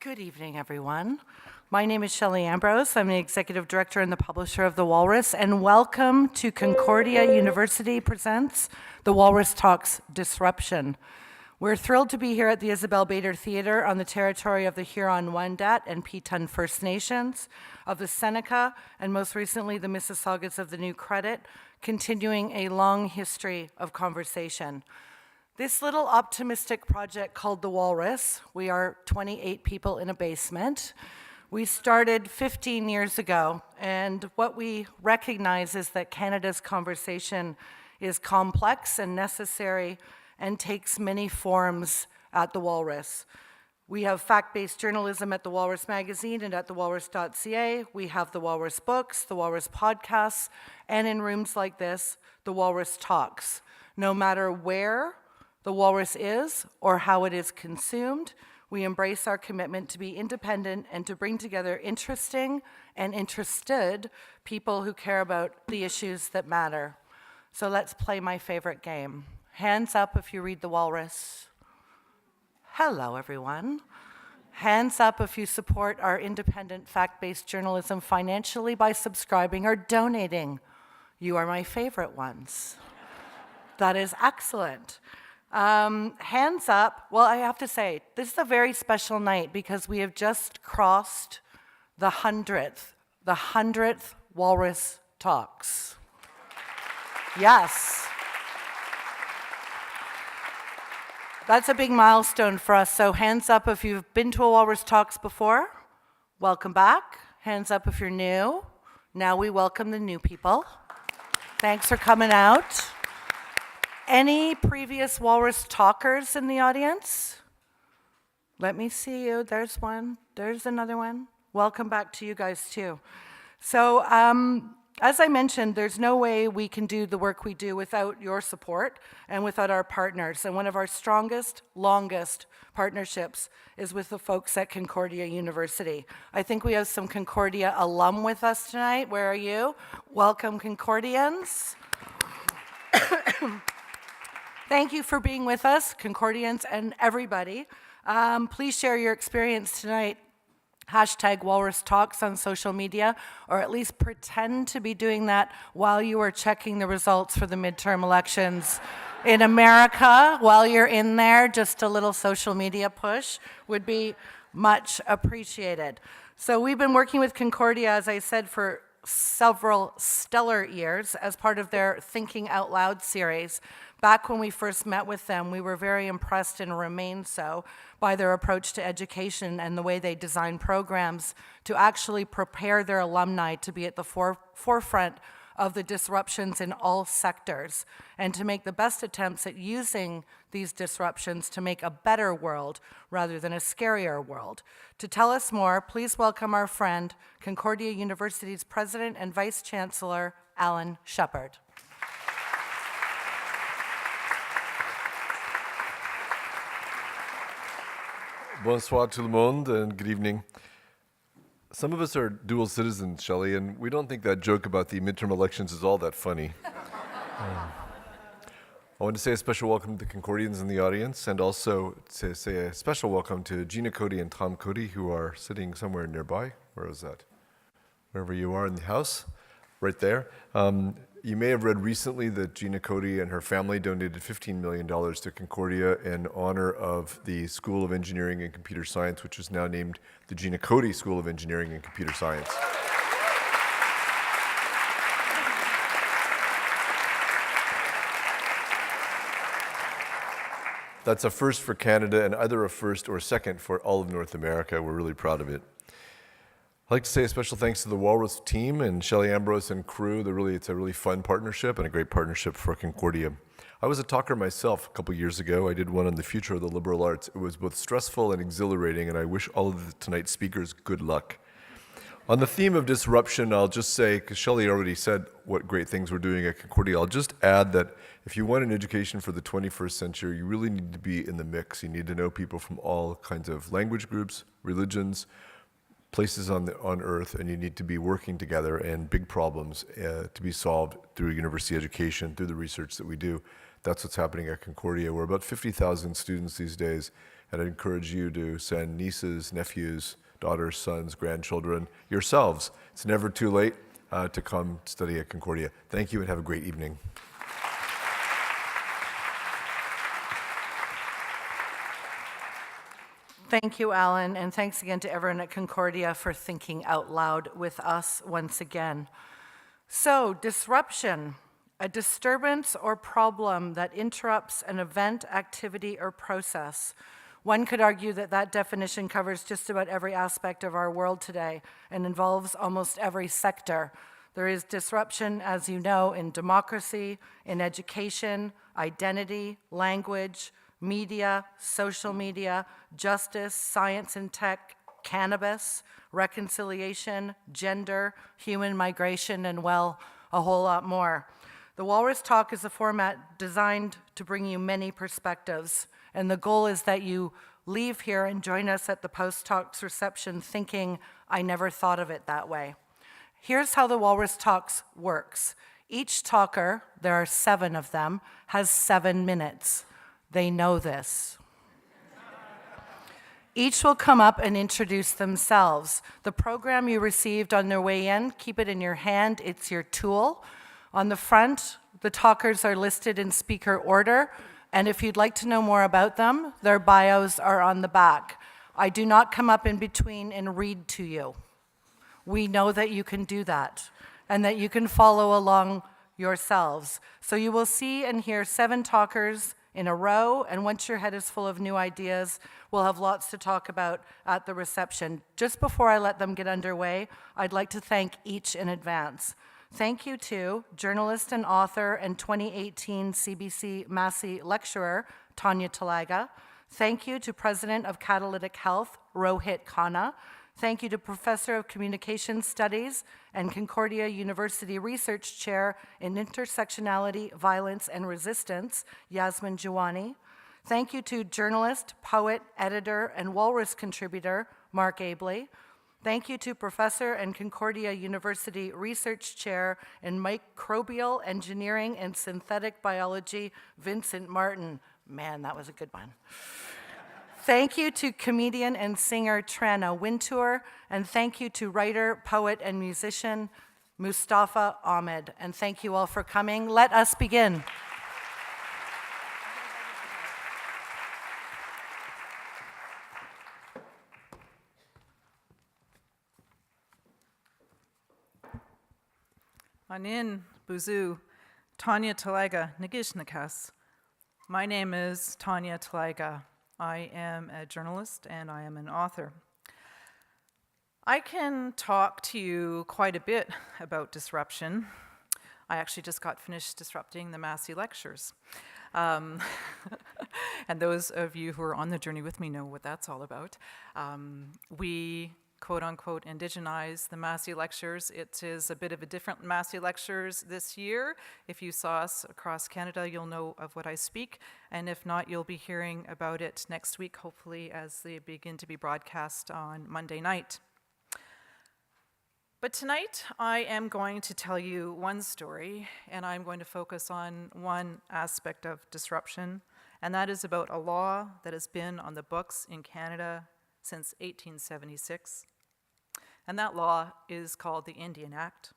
Good evening, everyone. My name is Shelley Ambrose. I'm the Executive Director and the Publisher of The Walrus, and welcome to Concordia University presents The Walrus Talks Disruption. We're thrilled to be here at the Isabel Bader Theatre on the territory of the Huron-Wendat and Petun First Nations, of the Seneca, and most recently the Mississaugas of the New Credit, continuing a long history of conversation. This little optimistic project called The Walrus, we are 28 people in a basement. We started 15 years ago, and what we recognize is that Canada's conversation is complex and necessary and takes many forms at The Walrus. We have fact-based journalism at The Walrus magazine and at thewalrus.ca. We have The Walrus books, The Walrus podcasts, and in rooms like this, The Walrus Talks. No matter where The Walrus is or how it is consumed, we embrace our commitment to be independent and to bring together interesting and interested people who care about the issues that matter. So let's play my favorite game. Hands up if you read The Walrus. Hello, everyone. Hands up if you support our independent fact-based journalism financially by subscribing or donating. You are my favorite ones. That is excellent. Hands up. Well, I have to say, this is a very special night because we have just crossed the 100th Walrus Talks. Yes. That's a big milestone for us, so hands up if you've been to a Walrus Talks before. Welcome back. Hands up if you're new. Now we welcome the new people. Thanks for coming out. Any previous Walrus talkers in the audience? Let me see you. There's one. There's another one. Welcome back to you guys, too. So, as I mentioned, there's no way we can do the work we do without your support and without our partners. And one of our strongest, longest partnerships is with the folks at Concordia University. I think we have some Concordia alum with us tonight. Where are you? Welcome, Concordians. Thank you for being with us, Concordians and everybody. Please share your experience tonight. Hashtag Walrus Talks on social media, or at least pretend to be doing that while you are checking the results for the midterm elections in America. While you're in there, just a little social media push would be much appreciated. So we've been working with Concordia, as I said, for several stellar years as part of their Thinking Out Loud series. Back when we first met with them, we were very impressed and remain so by their approach to education and the way they design programs to actually prepare their alumni to be at the forefront of the disruptions in all sectors and to make the best attempts at using these disruptions to make a better world rather than a scarier world. To tell us more, please welcome our friend, Concordia University's President and Vice Chancellor, Alan Shepard. Bonsoir tout le monde, and good evening. Some of us are dual citizens, Shelley, and we don't think that joke about the midterm elections is all that funny. I want to say a special welcome to the Concordians in the audience, and also to say a special welcome to Gina Cody and Tom Cody, who are sitting somewhere nearby. Where is that? Wherever you are in the house, right there. You may have read recently that Gina Cody and her family donated $15 million to Concordia in honor of the School of Engineering and Computer Science, which is now named the Gina Cody School of Engineering and Computer Science. That's a first for Canada and either a first or second for all of North America. We're really proud of it. I'd like to say a special thanks to the Walrus team and Shelley Ambrose and crew. It's a really fun partnership and a great partnership for Concordia. I was a talker myself a couple years ago. I did one on the future of the liberal arts. It was both stressful and exhilarating, and I wish all of tonight's speakers good luck. On the theme of disruption, I'll just say, because Shelley already said what great things we're doing at Concordia, I'll just add that if you want an education for the 21st century, you really need to be in the mix. You need to know people from all kinds of language groups, religions, places on Earth, and you need to be working together and big problems to be solved through university education, through the research that we do. That's what's happening at Concordia. We're about 50,000 students these days, and I encourage you to send nieces, nephews, daughters, sons, grandchildren, yourselves. It's never too late to come study at Concordia. Thank you and have a great evening. Thank you, Alan, and thanks again to everyone at Concordia for thinking out loud with us once again. So, disruption, a disturbance or problem that interrupts an event, activity, or process. One could argue that that definition covers just about every aspect of our world today and involves almost every sector. There is disruption, as you know, in democracy, in education, identity, language, media, social media, justice, science and tech, cannabis, reconciliation, gender, human migration, and, well, a whole lot more. The Walrus Talk is a format designed to bring you many perspectives, and the goal is that you leave here and join us at the post-talks reception thinking, I never thought of it that way. Here's how the Walrus Talks works. Each talker, there are 7 of them, has 7 minutes. They know this. Each will come up and introduce themselves. The program you received on their way in, keep it in your hand, it's your tool. On the front, the talkers are listed in speaker order, and if you'd like to know more about them, their bios are on the back. I do not come up in between and read to you. We know that you can do that, and that you can follow along yourselves. So you will see and hear 7 talkers in a row, and once your head is full of new ideas, we'll have lots to talk about at the reception. Just before I let them get underway, I'd like to thank each in advance. Thank you to journalist and author and 2018 CBC Massey lecturer, Tania Walrus. Thank you to President of Catalytic Health, Rohit Khanna. Thank you to Professor of Communication Studies and Concordia University Research Chair in Intersectionality, Violence, and Resistance, Yazmin Giovanni. Thank you to journalist, poet, editor, and Walrus contributor, Mark Abley. Thank you to Professor and Concordia University Research Chair in Microbial Engineering and Synthetic Biology, Vincent Martin. Man, that was a good one. Thank you to comedian and singer Tania Walrus, and thank you to writer, poet, and musician Mustafa Ahmed. And thank you all for coming. Let us begin. Anin, Buzu, Tania Walrus, Nagishnakas. My name is Tania Walrus. I am a journalist and I am an author. I can talk to you quite a bit about disruption. I actually just got finished disrupting the Massey lectures. And those of you who are on the journey with me know what that's all about. We quote-unquote indigenize the Massey lectures. It is a bit of a different Massey lectures this year. If you saw us across Canada, you'll know of what I speak, and if not, you'll be hearing about it next week, hopefully, as they begin to be broadcast on Monday night. But tonight, I am going to tell you one story, and I'm going to focus on one aspect of disruption, and that is about a law that has been on the books in Canada since 1876. And that law is called the Indian Act.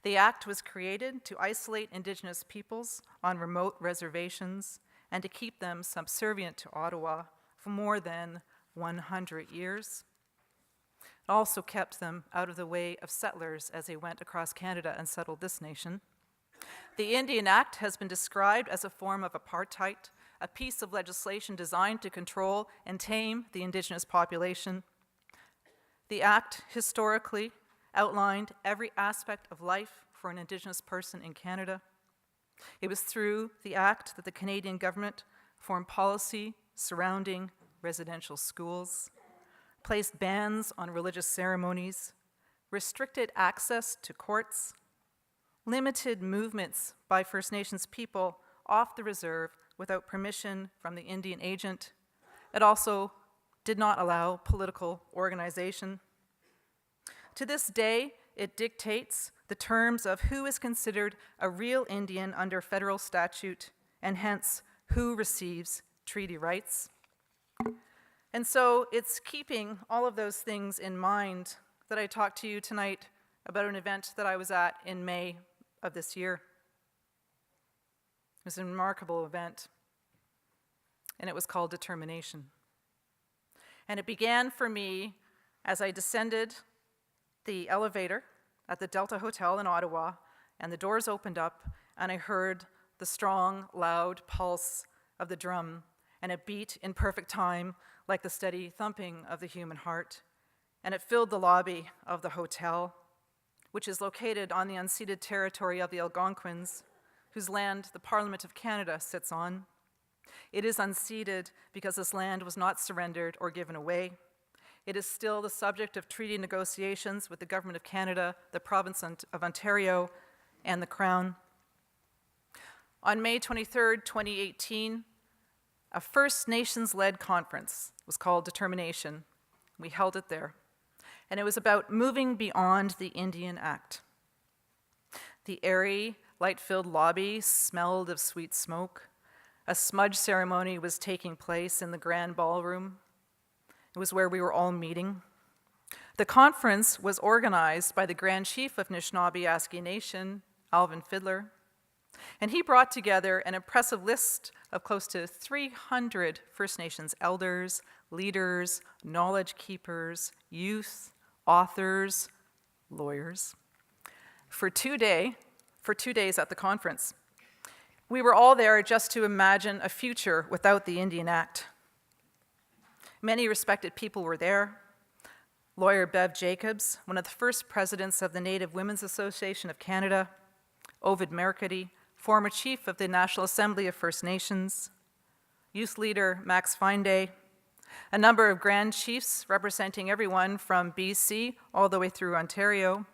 The Act was created to isolate Indigenous peoples on remote reservations and to keep them subservient to Ottawa for more than 100 years. It also kept them out of the way of settlers as they went across Canada and settled this nation. The Indian Act has been described as a form of apartheid, a piece of legislation designed to control and tame the Indigenous population. The Act historically outlined every aspect of life for an Indigenous person in Canada. It was through the Act that the Canadian government formed policy surrounding residential schools, placed bans on religious ceremonies, restricted access to courts, limited movements by First Nations people off the reserve without permission from the Indian agent. It also did not allow political organization. To this day, it dictates the terms of who is considered a real Indian under federal statute and hence who receives treaty rights. And so it's keeping all of those things in mind that I talk to you tonight about an event that I was at in May of this year. It was a remarkable event, and it was called Determination. And it began for me as I descended the elevator at the Delta Hotel in Ottawa, and the doors opened up, and I heard the strong, loud pulse of the drum, and it beat in perfect time like the steady thumping of the human heart. And it filled the lobby of the hotel, which is located on the unceded territory of the Algonquins, whose land the Parliament of Canada sits on. It is unceded because this land was not surrendered or given away. It is still the subject of treaty negotiations with the Government of Canada, the Province of Ontario, and the Crown. On May 23rd, 2018, a First Nations-led conference was called Determination. We held it there. And it was about moving beyond the Indian Act. The airy, light-filled lobby smelled of sweet smoke. A smudge ceremony was taking place in the grand ballroom. It was where we were all meeting. The conference was organized by the Grand Chief of Anishinaabe Nation, Alvin Fiddler, and he brought together an impressive list of close to 300 First Nations elders, leaders, knowledge keepers, youth, authors, lawyers, for 2 days at the conference. We were all there just to imagine a future without the Indian Act. Many respected people were there. Lawyer Bev Jacobs, one of the first presidents of the Native Women's Association of Canada, Ovid Mercady, former chief of the National Assembly of First Nations, youth leader Max Fineday, a number of grand chiefs representing everyone from BC all the way through Ontario.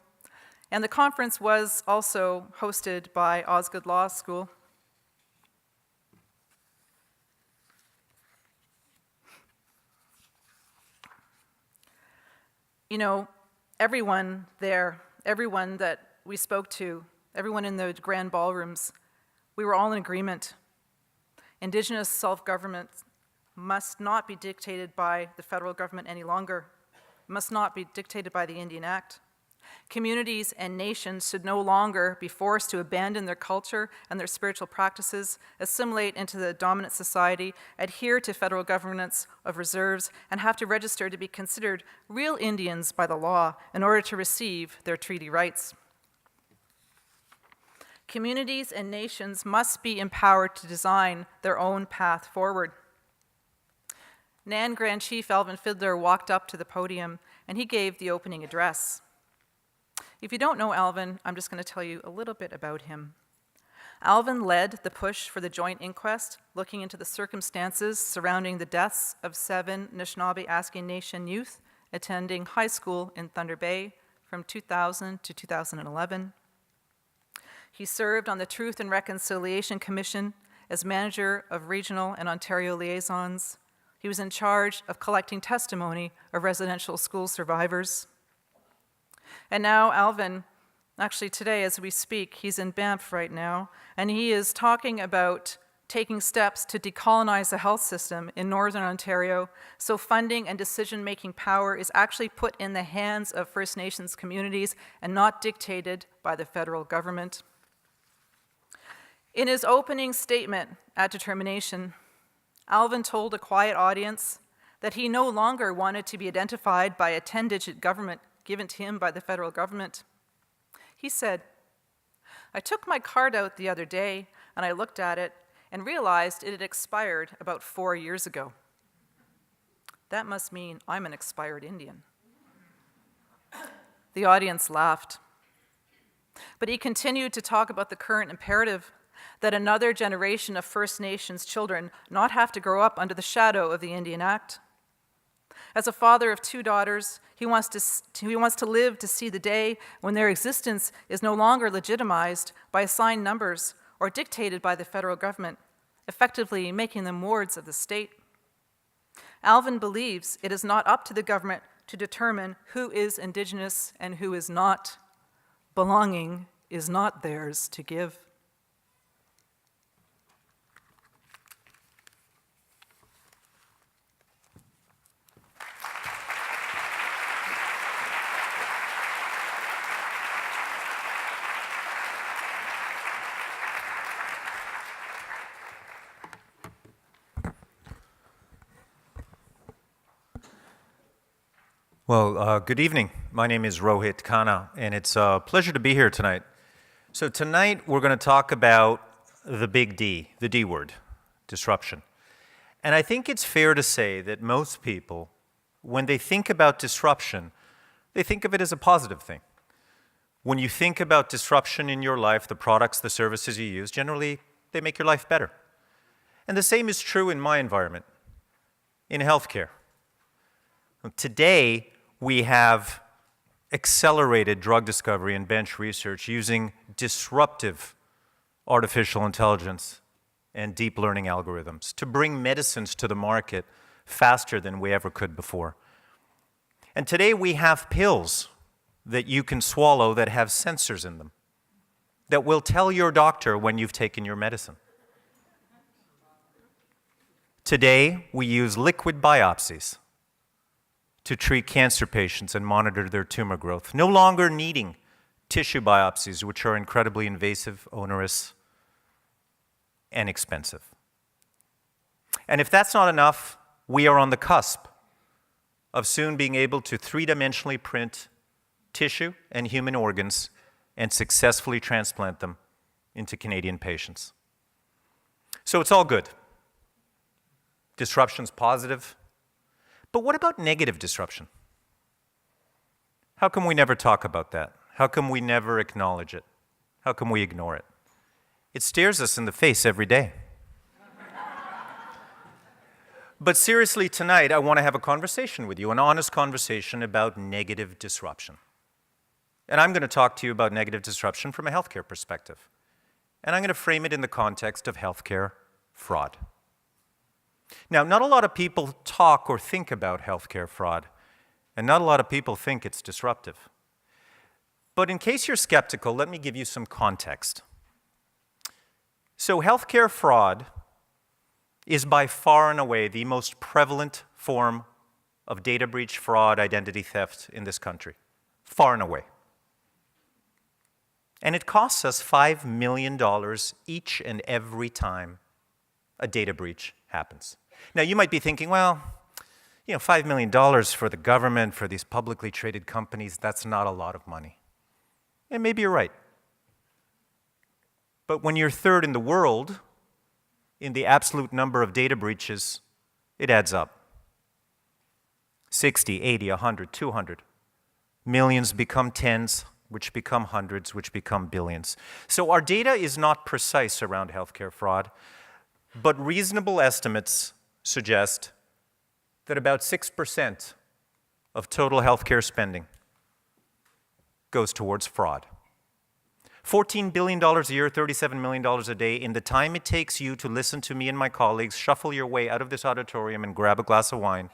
And the conference was also hosted by Osgoode Law School. You know, everyone there, everyone that we spoke to, everyone in the grand ballrooms, we were all in agreement. Indigenous self-government must not be dictated by the federal government any longer, must not be dictated by the Indian Act. Communities and nations should no longer be forced to abandon their culture and their spiritual practices, assimilate into the dominant society, adhere to federal governance of reserves, and have to register to be considered real Indians by the law in order to receive their treaty rights. Communities and nations must be empowered to design their own path forward. Nan Grand Chief Alvin Fiddler walked up to the podium and he gave the opening address. If you don't know Alvin, I'm just going to tell you a little bit about him. Alvin led the push for the joint inquest, looking into the circumstances surrounding the deaths of 7 Anishinaabe Nation youth attending high school in Thunder Bay from 2000 to 2011. He served on the Truth and Reconciliation Commission as manager of regional and Ontario liaisons. He was in charge of collecting testimony of residential school survivors. And now Alvin, actually today as we speak, he's in Banff right now, and he is talking about taking steps to decolonize the health system in Northern Ontario so funding and decision-making power is actually put in the hands of First Nations communities and not dictated by the federal government. In his opening statement at Determination, Alvin told a quiet audience that he no longer wanted to be identified by a 10-digit government given to him by the federal government. He said, "I took my card out the other day and I looked at it and realized it had expired about 4 years ago. That must mean I'm an expired Indian." The audience laughed. But he continued to talk about the current imperative that another generation of First Nations children not have to grow up under the shadow of the Indian Act. As a father of 2 daughters, he wants to live to see the day when their existence is no longer legitimized by assigned numbers or dictated by the federal government, effectively making them wards of the state. Alvin believes it is not up to the government to determine who is Indigenous and who is not. Belonging is not theirs to give. Good evening. My name is Rohit Khanna, and it's a pleasure to be here tonight. So tonight we're going to talk about the big D, the D word, disruption. And I think it's fair to say that most people, when they think about disruption, they think of it as a positive thing. When you think about disruption in your life, the products, the services you use, generally they make your life better. And the same is true in my environment, in healthcare. Today, we have accelerated drug discovery and bench research using disruptive artificial intelligence and deep learning algorithms to bring medicines to the market faster than we ever could before. And today we have pills that you can swallow that have sensors in them that will tell your doctor when you've taken your medicine. Today, we use liquid biopsies to treat cancer patients and monitor their tumor growth, no longer needing tissue biopsies, which are incredibly invasive, onerous, and expensive. And if that's not enough, we are on the cusp of soon being able to three-dimensionally print tissue and human organs and successfully transplant them into Canadian patients. So it's all good. Disruption's positive. But what about negative disruption? How come we never talk about that? How come we never acknowledge it? How come we ignore it? It stares us in the face every day. But seriously, tonight, I want to have a conversation with you, an honest conversation about negative disruption. And I'm going to talk to you about negative disruption from a healthcare perspective. And I'm going to frame it in the context of healthcare fraud. Now, not a lot of people talk or think about healthcare fraud, and not a lot of people think it's disruptive. But in case you're skeptical, let me give you some context. So healthcare fraud is by far and away the most prevalent form of data breach, fraud, identity theft in this country. Far and away. And it costs us $5 million each and every time a data breach happens. Now, you might be thinking, well, $5 million for the government, for these publicly traded companies, that's not a lot of money. And maybe you're right. But when you're third in the world, in the absolute number of data breaches, it adds up. 60, 80, 100, 200. Millions become tens, which become hundreds, which become billions. So our data is not precise around healthcare fraud, but reasonable estimates suggest that about 6% of total healthcare spending goes towards fraud. $14 billion a year, $37 million a day, in the time it takes you to listen to me and my colleagues, shuffle your way out of this auditorium and grab a glass of wine,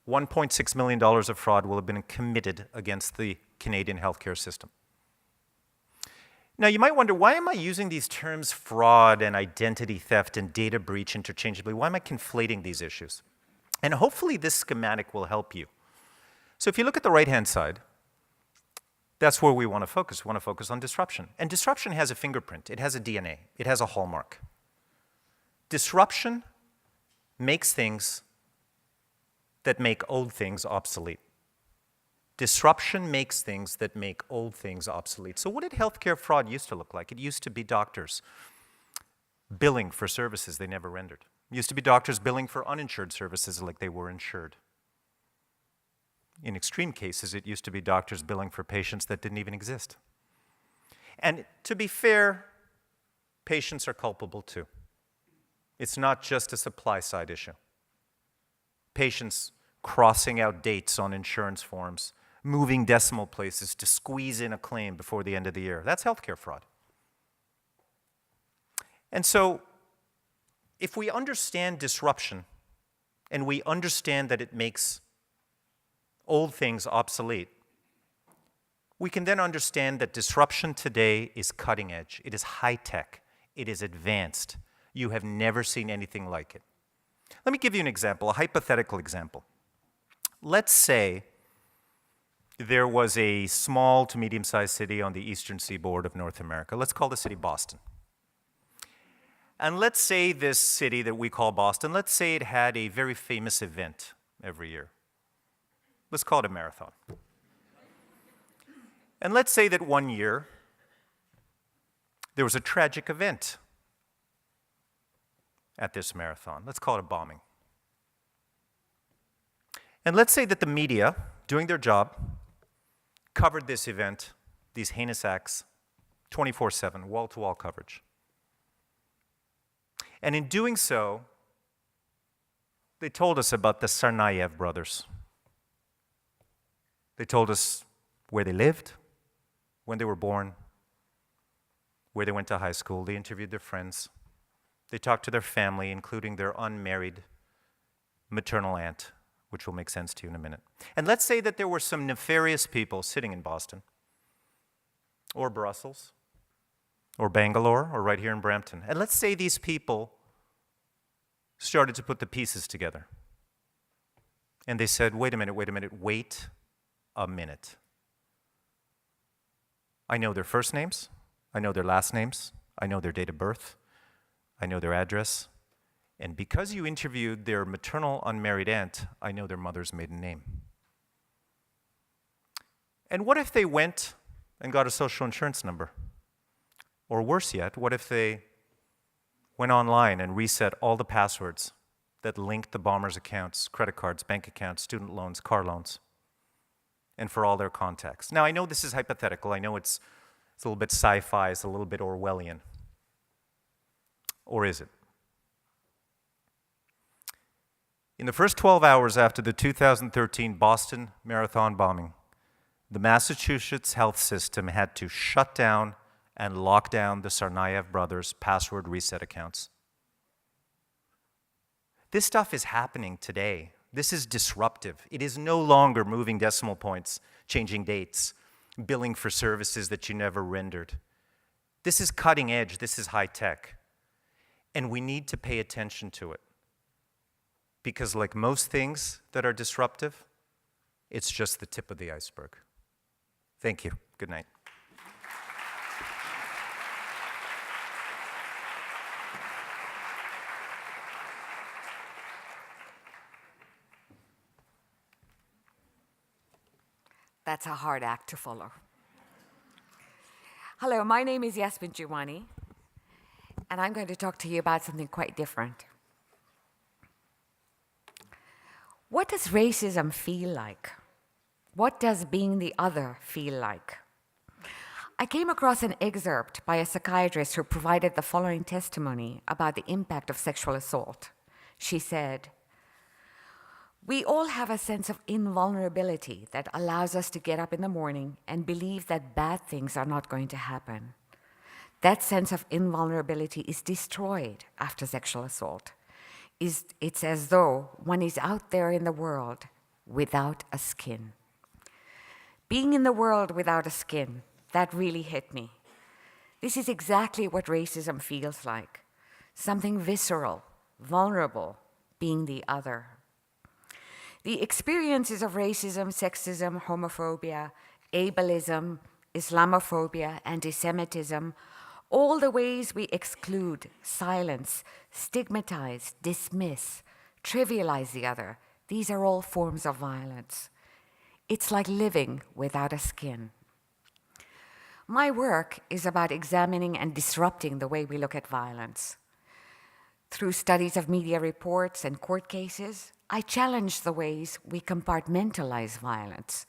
$1.6 million of fraud will have been committed against the Canadian healthcare system. Now, you might wonder, why am I using these terms fraud and identity theft and data breach interchangeably? Why am I conflating these issues? And hopefully this schematic will help you. So if you look at the right-hand side, that's where we want to focus. We want to focus on disruption. And disruption has a fingerprint. It has a DNA. It has a hallmark. Disruption makes things that make old things obsolete. Disruption makes things that make old things obsolete. So what did healthcare fraud used to look like? It used to be doctors billing for services they never rendered. It used to be doctors billing for uninsured services like they were insured. In extreme cases, it used to be doctors billing for patients that didn't even exist. And to be fair, patients are culpable too. It's not just a supply side issue. Patients crossing out dates on insurance forms, moving decimal places to squeeze in a claim before the end of the year. That's healthcare fraud. And so, if we understand disruption, and we understand that it makes old things obsolete, we can then understand that disruption today is cutting edge. It is high tech. It is advanced. You have never seen anything like it. Let me give you an example, a hypothetical example. Let's say there was a small to medium-sized city on the eastern seaboard of North America. Let's call the city Boston. And let's say this city that we call Boston, let's say it had a very famous event every year. Let's call it a marathon. And let's say that one year there was a tragic event at this marathon. Let's call it a bombing. And let's say that the media, doing their job, covered this event, these heinous acts, 24/7, wall-to-wall coverage. And in doing so, they told us about the Tsarnaev brothers. They told us where they lived, when they were born, where they went to high school. They interviewed their friends. They talked to their family, including their unmarried maternal aunt, which will make sense to you in a minute. And let's say that there were some nefarious people sitting in Boston, or Brussels, or Bangalore, or right here in Brampton. And let's say these people started to put the pieces together. And they said, wait a minute, wait a minute. I know their first names, I know their last names, I know their date of birth, I know their address, and because you interviewed their maternal unmarried aunt, I know their mother's maiden name. And what if they went and got a social insurance number? Or worse yet, what if they went online and reset all the passwords that linked the bombers' accounts, credit cards, bank accounts, student loans, car loans, and for all their contacts? Now, I know this is hypothetical. I know it's a little bit sci-fi, it's a little bit Orwellian. Or is it? In the first 12 hours after the 2013 Boston Marathon bombing, the Massachusetts health system had to shut down and lock down the Tsarnaev brothers' password reset accounts. This stuff is happening today. This is disruptive. It is no longer moving decimal points, changing dates, billing for services that you never rendered. This is cutting edge. This is high tech. And we need to pay attention to it. Because like most things that are disruptive, it's just the tip of the iceberg. Thank you. Good night. That's a hard act to follow. Hello, my name is Yazmin Giovanni, and I'm going to talk to you about something quite different. What does racism feel like? What does being the other feel like? I came across an excerpt by a psychiatrist who provided the following testimony about the impact of sexual assault. She said, "We all have a sense of invulnerability that allows us to get up in the morning and believe that bad things are not going to happen. That sense of invulnerability is destroyed after sexual assault. It's as though one is out there in the world without a skin." Being in the world without a skin, that really hit me. This is exactly what racism feels like. Something visceral, vulnerable, being the other. The experiences of racism, sexism, homophobia, ableism, Islamophobia, anti-Semitism, all the ways we exclude, silence, stigmatize, dismiss, trivialize the other, these are all forms of violence. It's like living without a skin. My work is about examining and disrupting the way we look at violence. Through studies of media reports and court cases, I challenge the ways we compartmentalize violence.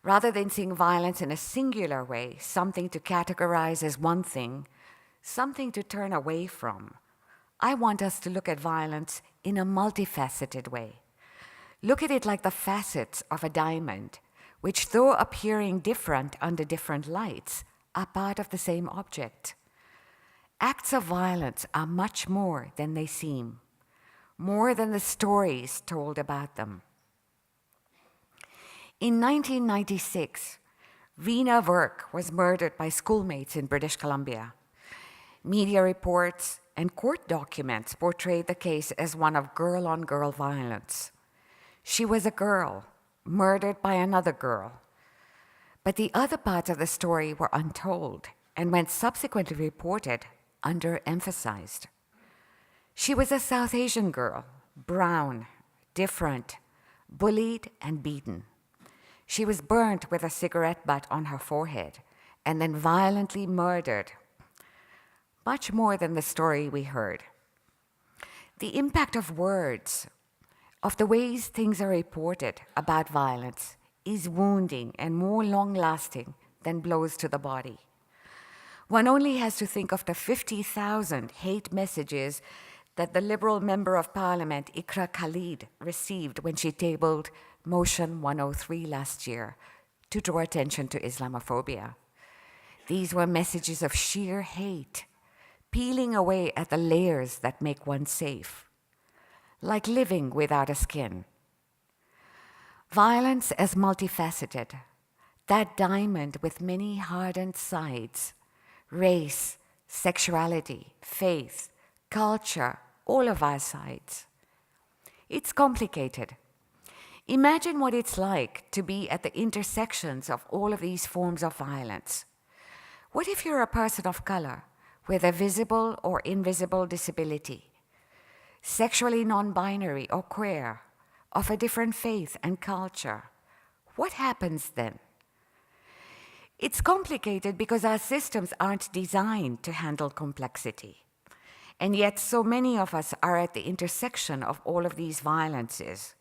Rather than seeing violence in a singular way, something to categorize as one thing, something to turn away from, I want us to look at violence in a multifaceted way. Look at it like the facets of a diamond, which, though appearing different under different lights, are part of the same object. Acts of violence are much more than they seem, more than the stories told about them. In 1996, Rena Verk was murdered by schoolmates in British Columbia. Media reports and court documents portrayed the case as one of girl-on-girl violence. She was a girl, murdered by another girl. But the other parts of the story were untold, and when subsequently reported, underemphasized. She was a South Asian girl, brown, different, bullied and beaten. She was burnt with a cigarette butt on her forehead and then violently murdered. Much more than the story we heard. The impact of words, of the ways things are reported about violence, is wounding and more long-lasting than blows to the body. One only has to think of the 50,000 hate messages that the Liberal Member of Parliament, Iqra Khalid, received when she tabled Motion 103 last year to draw attention to Islamophobia. These were messages of sheer hate, peeling away at the layers that make one safe, like living without a skin. Violence as multifaceted, that diamond with many hardened sides, race, sexuality, faith, culture, all of our sides. It's complicated. Imagine what it's like to be at the intersections of all of these forms of violence. What if you're a person of color with a visible or invisible disability, sexually non-binary or queer, of a different faith and culture? What happens then? It's complicated because our systems aren't designed to handle complexity. And yet so many of us are at the intersection of all of these violences.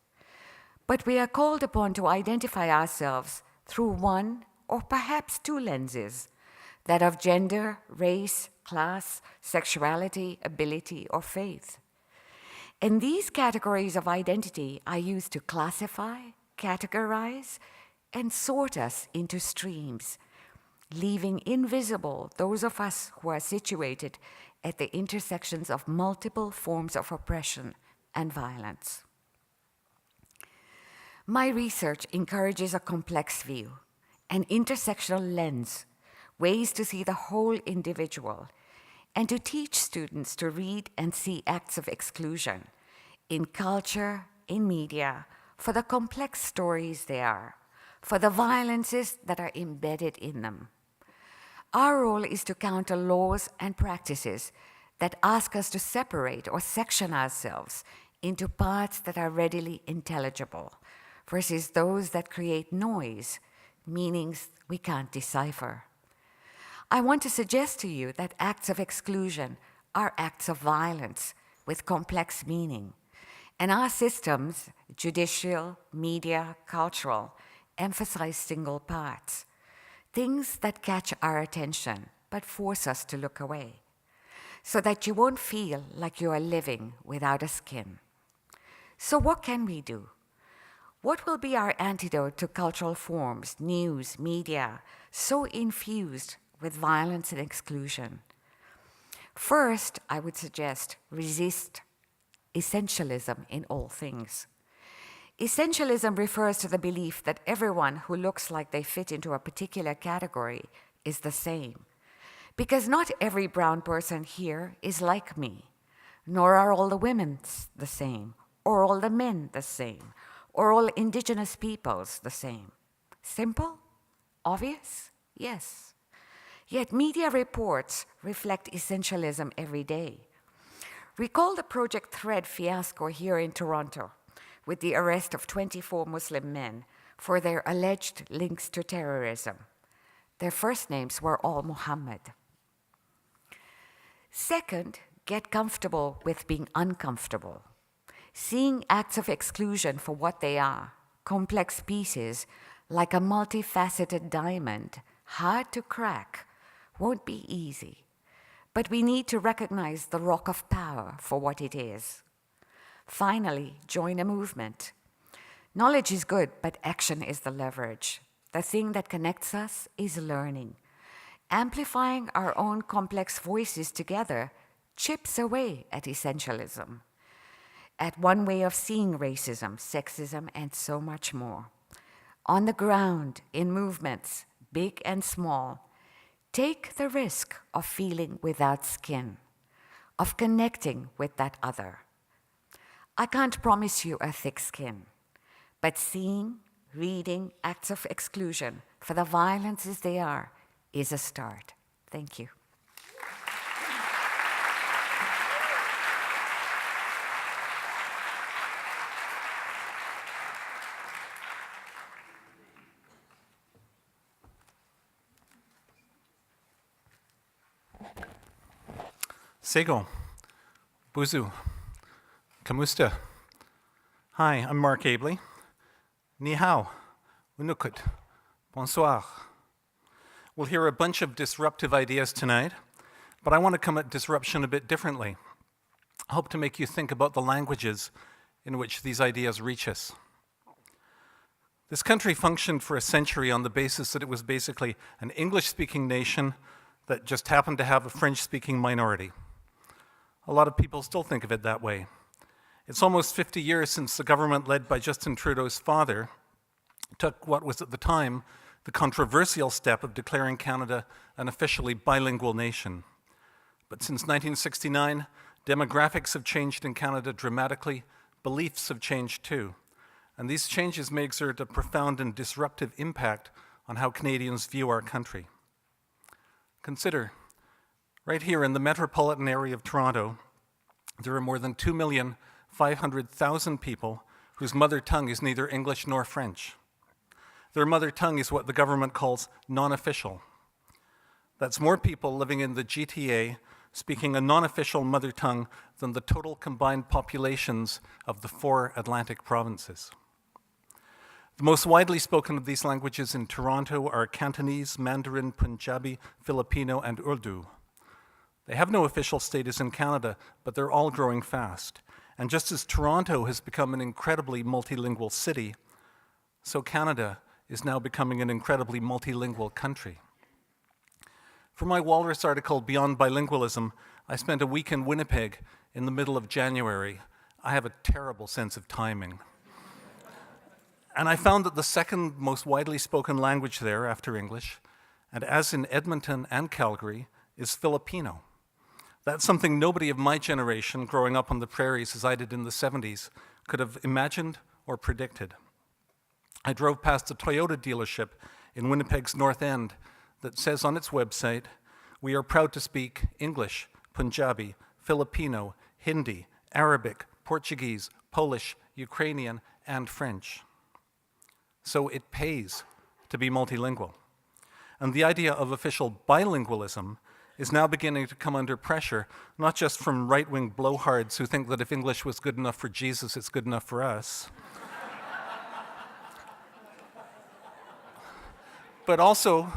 But we are called upon to identify ourselves through one or perhaps two lenses, that of gender, race, class, sexuality, ability, or faith. And these categories of identity are used to classify, categorize, and sort us into streams, leaving invisible those of us who are situated at the intersections of multiple forms of oppression and violence. My research encourages a complex view, an intersectional lens, ways to see the whole individual, and to teach students to read and see acts of exclusion in culture, in media, for the complex stories they are, for the violences that are embedded in them. Our role is to counter laws and practices that ask us to separate or section ourselves into parts that are readily intelligible versus those that create noise, meanings we can't decipher. I want to suggest to you that acts of exclusion are acts of violence with complex meaning, and our systems, judicial, media, cultural, emphasize single parts, things that catch our attention but force us to look away, so that you won't feel like you are living without a skin. So what can we do? What will be our antidote to cultural forms, news, media, so infused with violence and exclusion? First, I would suggest resist essentialism in all things. Essentialism refers to the belief that everyone who looks like they fit into a particular category is the same. Because not every brown person here is like me, nor are all the women the same, or all the men the same, or all indigenous peoples the same. Simple? Obvious? Yes. Yet media reports reflect essentialism every day. Recall the Project Thread fiasco here in Toronto, with the arrest of 24 Muslim men for their alleged links to terrorism. Their first names were all Muhammad. Second, get comfortable with being uncomfortable. Seeing acts of exclusion for what they are, complex pieces, like a multifaceted diamond, hard to crack, won't be easy. But we need to recognize the rock of power for what it is. Finally, join a movement. Knowledge is good, but action is the leverage. The thing that connects us is learning. Amplifying our own complex voices together chips away at essentialism, at one way of seeing racism, sexism, and so much more. On the ground, in movements, big and small, take the risk of feeling without skin, of connecting with that other. I can't promise you a thick skin, but seeing, reading acts of exclusion for the violences they are is a start. Thank you. Sego, Buzu, Kamusta. Hi, I'm Mark Abley. Ni hao, unukut, bonsoir. We'll hear a bunch of disruptive ideas tonight, but I want to come at disruption a bit differently. I hope to make you think about the languages in which these ideas reach us. This country functioned for a century on the basis that it was basically an English-speaking nation that just happened to have a French-speaking minority. A lot of people still think of it that way. It's almost 50 years since the government led by Justin Trudeau's father took what was at the time the controversial step of declaring Canada an officially bilingual nation. But since 1969, demographics have changed in Canada dramatically, beliefs have changed too, and these changes may exert a profound and disruptive impact on how Canadians view our country. Consider, right here in the metropolitan area of Toronto, there are more than 2,500,000 people whose mother tongue is neither English nor French. Their mother tongue is what the government calls non-official. That's more people living in the GTA speaking a non-official mother tongue than the total combined populations of the 4 Atlantic provinces. The most widely spoken of these languages in Toronto are Cantonese, Mandarin, Punjabi, Filipino, and Urdu. They have no official status in Canada, but they're all growing fast. And just as Toronto has become an incredibly multilingual city, so Canada is now becoming an incredibly multilingual country. For my Walrus article, Beyond Bilingualism, I spent a week in Winnipeg in the middle of January. I have a terrible sense of timing. And I found that the second most widely spoken language there after English, and as in Edmonton and Calgary, is Filipino. That's something nobody of my generation, growing up on the prairies as I did in the 70s, could have imagined or predicted. I drove past a Toyota dealership in Winnipeg's North End that says on its website, "We are proud to speak English, Punjabi, Filipino, Hindi, Arabic, Portuguese, Polish, Ukrainian, and French." So it pays to be multilingual. And the idea of official bilingualism is now beginning to come under pressure, not just from right-wing blowhards who think that if English was good enough for Jesus, it's good enough for us, but also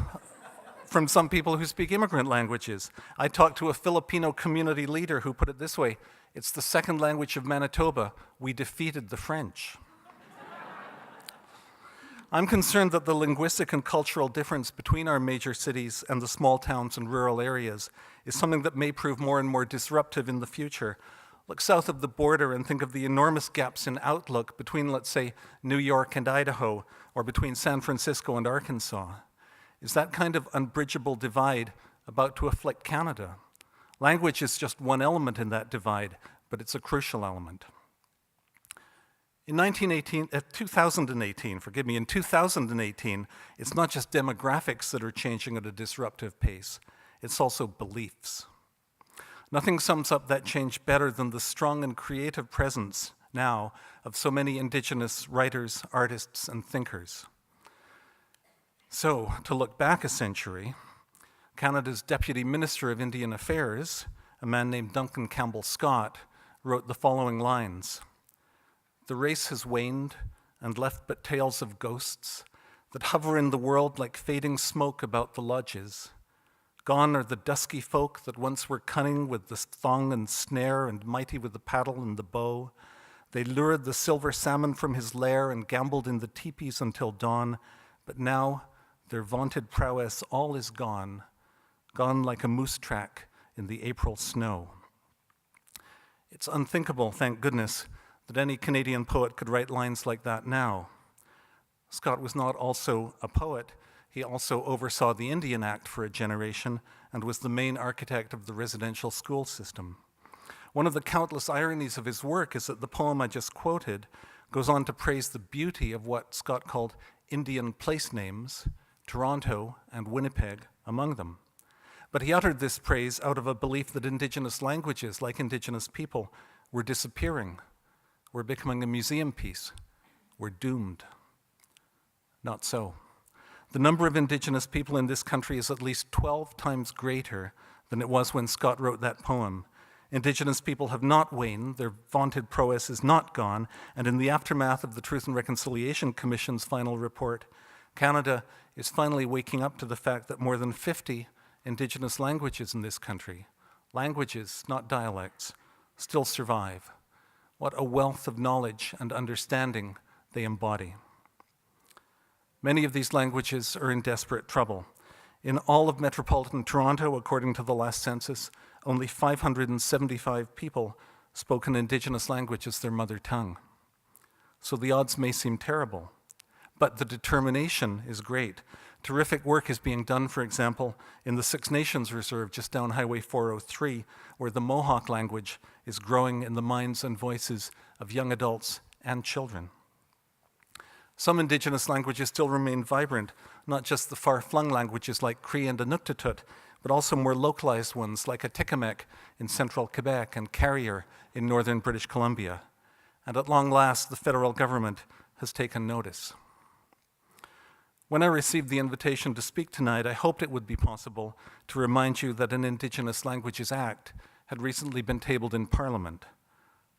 from some people who speak immigrant languages. I talked to a Filipino community leader who put it this way: "It's the second language of Manitoba. We defeated the French." I'm concerned that the linguistic and cultural difference between our major cities and the small towns and rural areas is something that may prove more and more disruptive in the future. Look south of the border and think of the enormous gaps in outlook between, let's say, New York and Idaho, or between San Francisco and Arkansas. Is that kind of unbridgeable divide about to afflict Canada? Language is just one element in that divide, but it's a crucial element. In 2018, it's not just demographics that are changing at a disruptive pace, it's also beliefs. Nothing sums up that change better than the strong and creative presence now of so many Indigenous writers, artists, and thinkers. So, to look back a century, Canada's Deputy Minister of Indian Affairs, a man named Duncan Campbell Scott, wrote the following lines: "The race has waned and left but tales of ghosts that hover in the world like fading smoke about the lodges. Gone are the dusky folk that once were cunning with the thong and snare and mighty with the paddle and the bow. They lured the silver salmon from his lair and gambled in the teepees until dawn, but now their vaunted prowess all is gone, gone like a moose track in the April snow." It's unthinkable, thank goodness, that any Canadian poet could write lines like that now. Scott was not also a poet, he also oversaw the Indian Act for a generation and was the main architect of the residential school system. One of the countless ironies of his work is that the poem I just quoted goes on to praise the beauty of what Scott called Indian place names, Toronto and Winnipeg among them. But he uttered this praise out of a belief that Indigenous languages, like Indigenous people, were disappearing, were becoming a museum piece, were doomed. Not so. The number of Indigenous people in this country is at least 12 times greater than it was when Scott wrote that poem, Indigenous people have not waned, their vaunted prowess is not gone, and in the aftermath of the Truth and Reconciliation Commission's final report, Canada is finally waking up to the fact that more than 50 Indigenous languages in this country, languages, not dialects, still survive. What a wealth of knowledge and understanding they embody. Many of these languages are in desperate trouble. In all of metropolitan Toronto, according to the last census, only 575 people spoke an Indigenous language as their mother tongue. So the odds may seem terrible, but the determination is great. Terrific work is being done, for example, in the Six Nations Reserve just down Highway 403, where the Mohawk language is growing in the minds and voices of young adults and children. Some Indigenous languages still remain vibrant, not just the far-flung languages like Cree and Inuktitut, but also more localized ones like Atikamekw in central Quebec and Carrier in northern British Columbia. And at long last, the federal government has taken notice. When I received the invitation to speak tonight, I hoped it would be possible to remind you that an Indigenous Languages Act had recently been tabled in Parliament.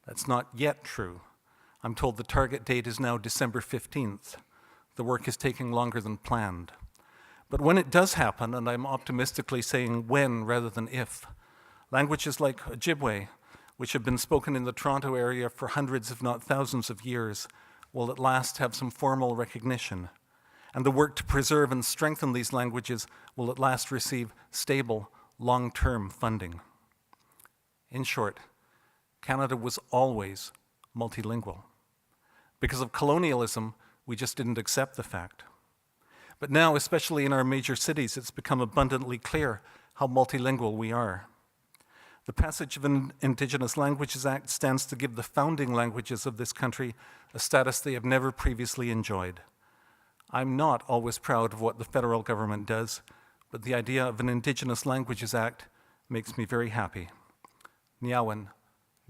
That's not yet true. I'm told the target date is now December 15th. The work is taking longer than planned. But when it does happen, and I'm optimistically saying when rather than if, languages like Ojibwe, which have been spoken in the Toronto area for hundreds if not thousands of years, will at last have some formal recognition. And the work to preserve and strengthen these languages will at last receive stable, long-term funding. In short, Canada was always multilingual. Because of colonialism, we just didn't accept the fact. But now, especially in our major cities, it's become abundantly clear how multilingual we are. The passage of an Indigenous Languages Act stands to give the founding languages of this country a status they have never previously enjoyed. I'm not always proud of what the federal government does, but the idea of an Indigenous Languages Act makes me very happy. Niawan,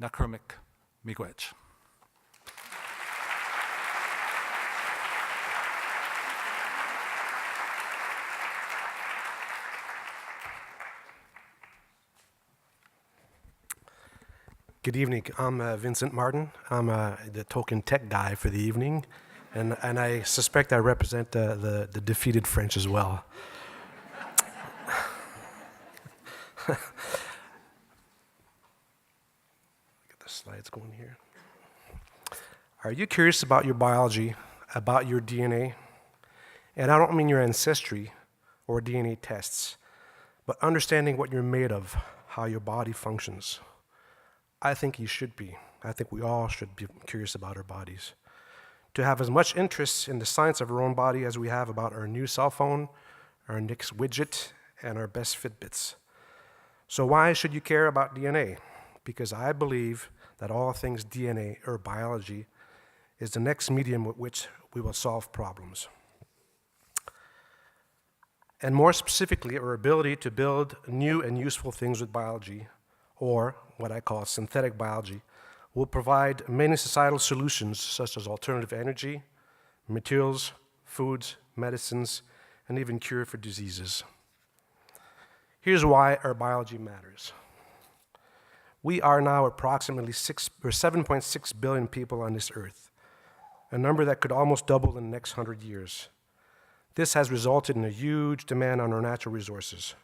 Nakrumik, Miigwech. Good evening. I'm Vincent Martin. I'm the token tech guy for the evening, and I suspect I represent the defeated French as well. Get the slides going here. Are you curious about your biology, about your DNA? And I don't mean your ancestry or DNA tests, but understanding what you're made of, how your body functions. I think you should be. I think we all should be curious about our bodies. To have as much interest in the science of our own body as we have about our new cell phone, our next widget, and our best Fitbits. So why should you care about DNA? Because I believe that all things DNA or biology is the next medium with which we will solve problems. And more specifically, our ability to build new and useful things with biology, or what I call synthetic biology, will provide many societal solutions such as alternative energy, materials, foods, medicines, and even cure for diseases. Here's why our biology matters. We are now approximately 7.6 billion people on this earth, a number that could almost double in the next 100 years. This has resulted in a huge demand on our natural resources.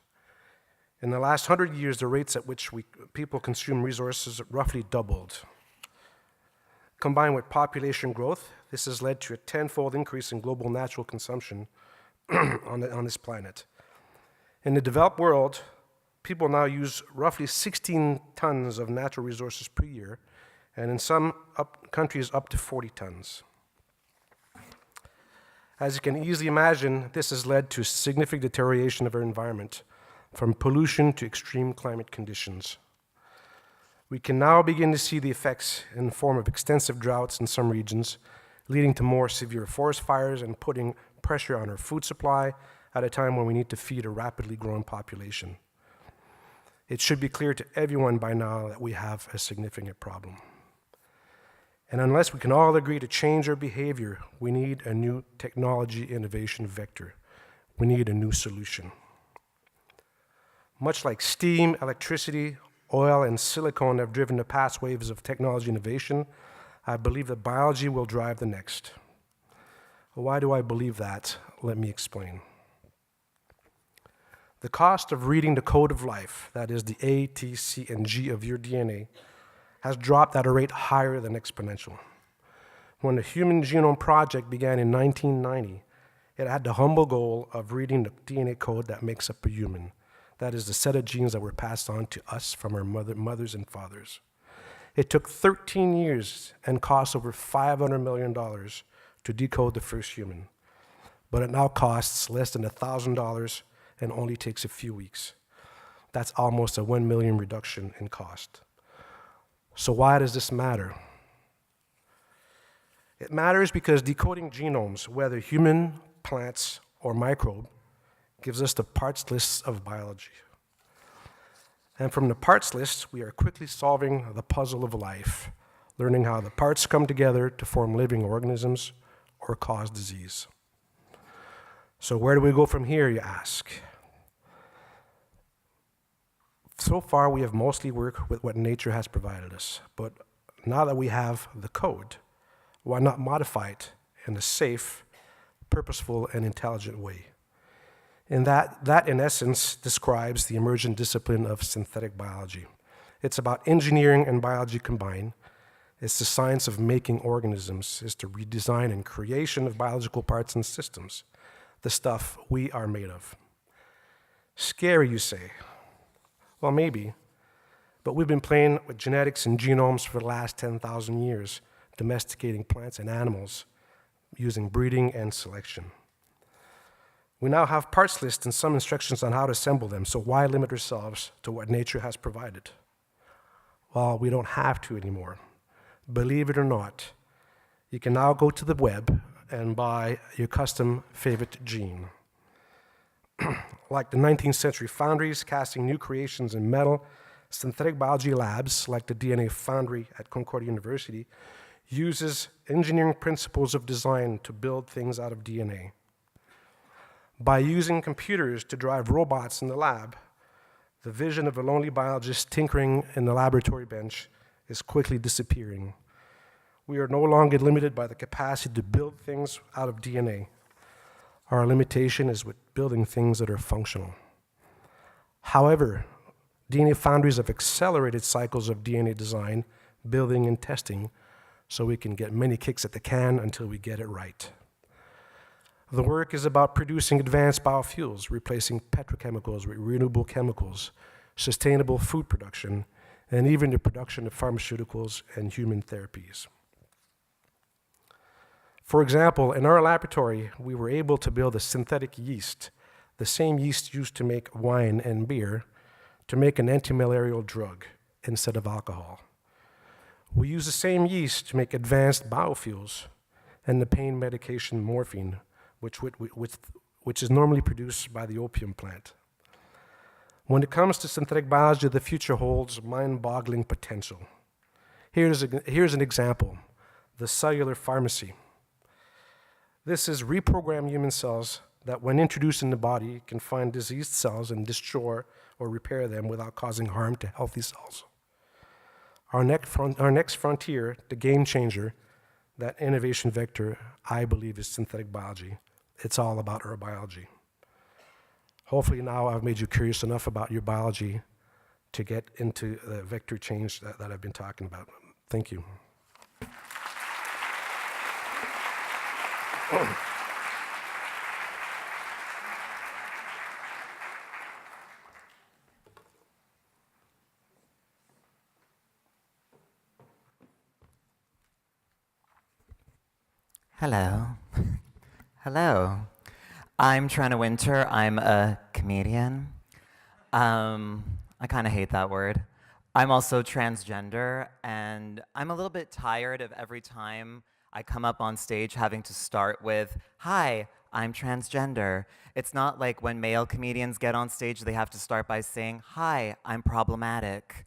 In the last 100 years, the rates at which people consume resources roughly doubled. Combined with population growth, this has led to a tenfold increase in global natural consumption on this planet. In the developed world, people now use roughly 16 tons of natural resources per year, and in some countries up to 40 tons. As you can easily imagine, this has led to significant deterioration of our environment, from pollution to extreme climate conditions. We can now begin to see the effects in the form of extensive droughts in some regions, leading to more severe forest fires and putting pressure on our food supply at a time when we need to feed a rapidly growing population. It should be clear to everyone by now that we have a significant problem. And unless we can all agree to change our behavior, we need a new technology innovation vector. We need a new solution. Much like steam, electricity, oil, and silicone have driven the past waves of technology innovation, I believe that biology will drive the next. Why do I believe that? Let me explain. The cost of reading the code of life, that is the A, T, C, and G of your DNA, has dropped at a rate higher than exponential. When the Human Genome Project began in 1990, it had the humble goal of reading the DNA code that makes up a human. That is the set of genes that were passed on to us from our mothers and fathers. It took 13 years and cost over $500 million to decode the first human. But it now costs less than $1,000 and only takes a few weeks. That's almost a 1 million reduction in cost. So why does this matter? It matters because decoding genomes, whether human, plants, or microbe, gives us the parts lists of biology. And from the parts list, we are quickly solving the puzzle of life, learning how the parts come together to form living organisms or cause disease. So where do we go from here, you ask? So far, we have mostly worked with what nature has provided us, but now that we have the code, why not modify it in a safe, purposeful, and intelligent way? And that in essence describes the emergent discipline of synthetic biology. It's about engineering and biology combined. It's the science of making organisms. It's the redesign and creation of biological parts and systems, the stuff we are made of. Scary, you say? Well, maybe, but we've been playing with genetics and genomes for the last 10,000 years, domesticating plants and animals using breeding and selection. We now have parts lists and some instructions on how to assemble them, so why limit ourselves to what nature has provided? Well, we don't have to anymore. Believe it or not, you can now go to the web and buy your custom favorite gene. Like the 19th century foundries casting new creations in metal, synthetic biology labs like the DNA Foundry at Concordia University uses engineering principles of design to build things out of DNA. By using computers to drive robots in the lab, the vision of a lonely biologist tinkering in the laboratory bench is quickly disappearing. We are no longer limited by the capacity to build things out of DNA. Our limitation is with building things that are functional. However, DNA foundries have accelerated cycles of DNA design, building, and testing, so we can get many kicks at the can until we get it right. The work is about producing advanced biofuels, replacing petrochemicals with renewable chemicals, sustainable food production, and even the production of pharmaceuticals and human therapies. For example, in our laboratory, we were able to build a synthetic yeast, the same yeast used to make wine and beer, to make an antimalarial drug instead of alcohol. We use the same yeast to make advanced biofuels and the pain medication morphine, which is normally produced by the opium plant. When it comes to synthetic biology, the future holds mind-boggling potential. Here's an example, the cellular pharmacy. This is reprogrammed human cells that, when introduced in the body, can find diseased cells and destroy or repair them without causing harm to healthy cells. Our next frontier, the game changer, that innovation vector, I believe, is synthetic biology. It's all about our biology. Hopefully now I've made you curious enough about your biology to get into the vector change that I've been talking about. Thank you. Hello. Hello. I'm Tania Winter. I'm a comedian. I kind of hate that word. I'm also transgender, and I'm a little bit tired of every time I come up on stage having to start with, "Hi, I'm transgender." It's not like when male comedians get on stage, they have to start by saying, "Hi, I'm problematic."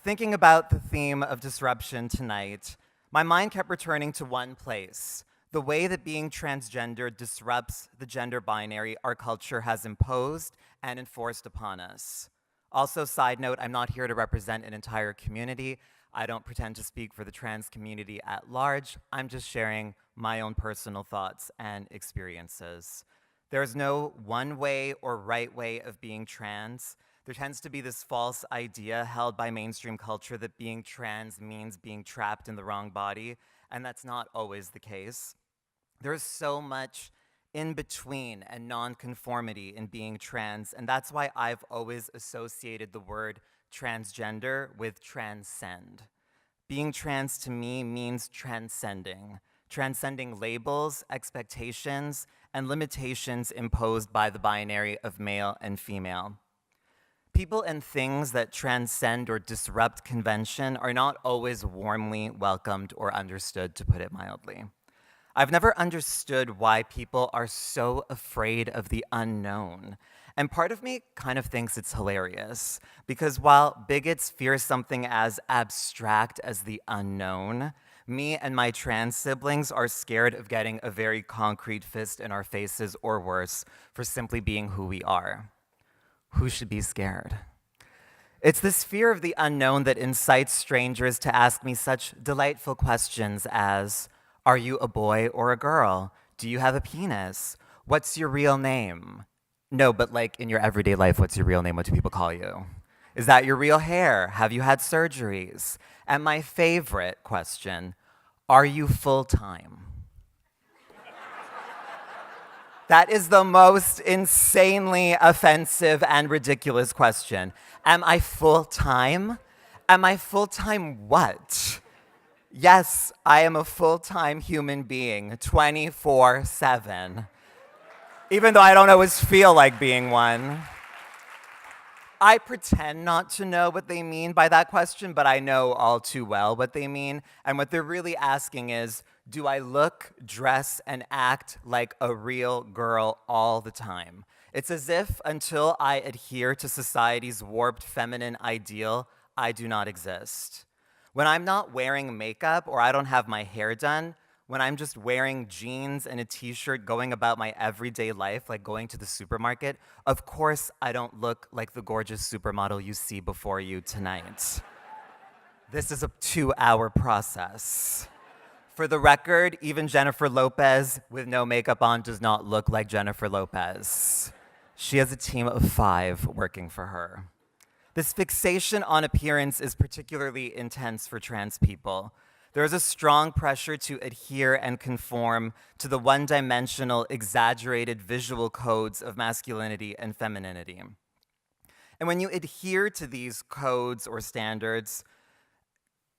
Thinking about the theme of disruption tonight, my mind kept returning to one place, The way that being transgender disrupts the gender binary our culture has imposed and enforced upon us. Also, side note, I'm not here to represent an entire community. I don't pretend to speak for the trans community at large. I'm just sharing my own personal thoughts and experiences. There's no one way or right way of being trans. There tends to be this false idea held by mainstream culture that being trans means being trapped in the wrong body, and that's not always the case. There's so much in between and nonconformity in being trans, and that's why I've always associated the word transgender with transcend. Being trans to me means transcending labels, expectations, and limitations imposed by the binary of male and female. People and things that transcend or disrupt convention are not always warmly welcomed or understood, to put it mildly. I've never understood why people are so afraid of the unknown. And part of me kind of thinks it's hilarious, because while bigots fear something as abstract as the unknown, me and my trans siblings are scared of getting a very concrete fist in our faces, or worse, for simply being who we are. Who should be scared? It's this fear of the unknown that incites strangers to ask me such delightful questions as, are you a boy or a girl? Do you have a penis? What's your real name? No, but like in your everyday life, what's your real name? What do people call you? Is that your real hair? Have you had surgeries? And my favorite question, are you full-time? That is the most insanely offensive and ridiculous question. Am I full-time? Am I full-time what? Yes, I am a full-time human being, 24/7. Even though I don't always feel like being one. I pretend not to know what they mean by that question, but I know all too well what they mean. And what they're really asking is, do I look, dress, and act like a real girl all the time? It's as if until I adhere to society's warped feminine ideal, I do not exist. When I'm not wearing makeup or I don't have my hair done, when I'm just wearing jeans and a t-shirt going about my everyday life, like going to the supermarket, of course I don't look like the gorgeous supermodel you see before you tonight. This is a 2-hour process. For the record, even Jennifer Lopez with no makeup on does not look like Jennifer Lopez. She has a team of 5 working for her. This fixation on appearance is particularly intense for trans people. There is a strong pressure to adhere and conform to the one-dimensional, exaggerated visual codes of masculinity and femininity. And when you adhere to these codes or standards,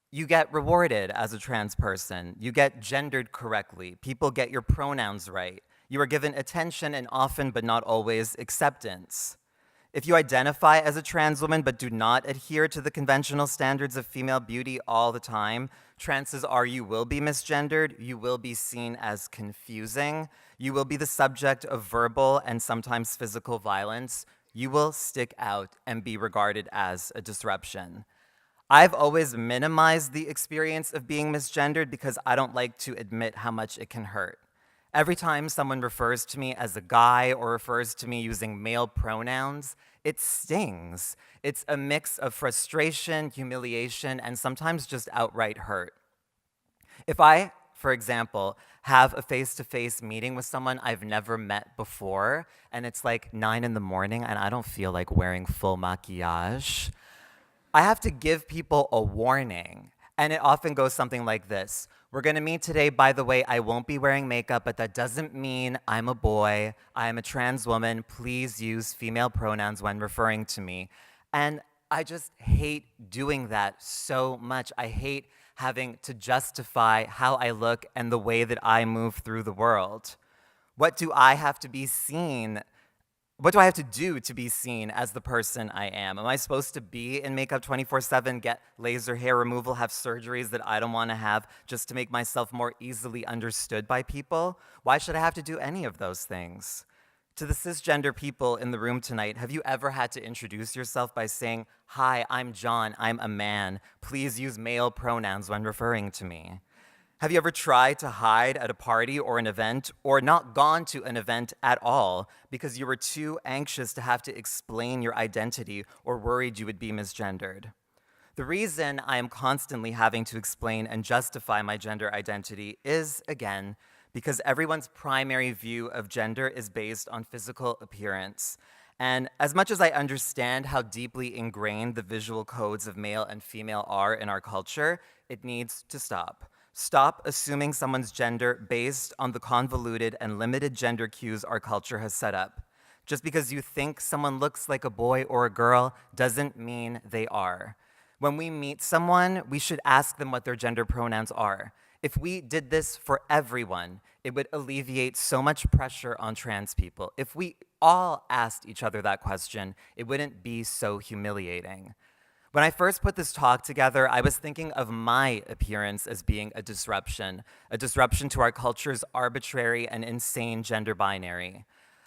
you get rewarded as a trans person. You get gendered correctly. People get your pronouns right. You are given attention and often, but not always, acceptance. If you identify as a trans woman but do not adhere to the conventional standards of female beauty all the time, chances are you will be misgendered, you will be seen as confusing, you will be the subject of verbal and sometimes physical violence, you will stick out and be regarded as a disruption. I've always minimized the experience of being misgendered because I don't like to admit how much it can hurt. Every time someone refers to me as a guy or refers to me using male pronouns, it stings. It's a mix of frustration, humiliation, and sometimes just outright hurt. If I, for example, have a face-to-face meeting with someone I've never met before, and it's like 9 in the morning and I don't feel like wearing full maquillage, I have to give people a warning. And it often goes something like this. We're gonna meet today, by the way, I won't be wearing makeup, but that doesn't mean I'm a boy, I'm a trans woman, please use female pronouns when referring to me. And I just hate doing that so much. I hate having to justify how I look and the way that I move through the world. What do I have to be seen? What do I have to do to be seen as the person I am? Am I supposed to be in makeup 24/7, get laser hair removal, have surgeries that I don't want to have just to make myself more easily understood by people? Why should I have to do any of those things? To the cisgender people in the room tonight, have you ever had to introduce yourself by saying, "Hi, I'm John, I'm a man. Please use male pronouns when referring to me"? Have you ever tried to hide at a party or an event, or not gone to an event at all because you were too anxious to have to explain your identity or worried you would be misgendered? The reason I am constantly having to explain and justify my gender identity is, again, because everyone's primary view of gender is based on physical appearance. And as much as I understand how deeply ingrained the visual codes of male and female are in our culture, it needs to stop. Stop assuming someone's gender based on the convoluted and limited gender cues our culture has set up. Just because you think someone looks like a boy or a girl doesn't mean they are. When we meet someone, we should ask them what their gender pronouns are. If we did this for everyone, it would alleviate so much pressure on trans people. If we all asked each other that question, it wouldn't be so humiliating. When I first put this talk together, I was thinking of my appearance as being a disruption to our culture's arbitrary and insane gender binary.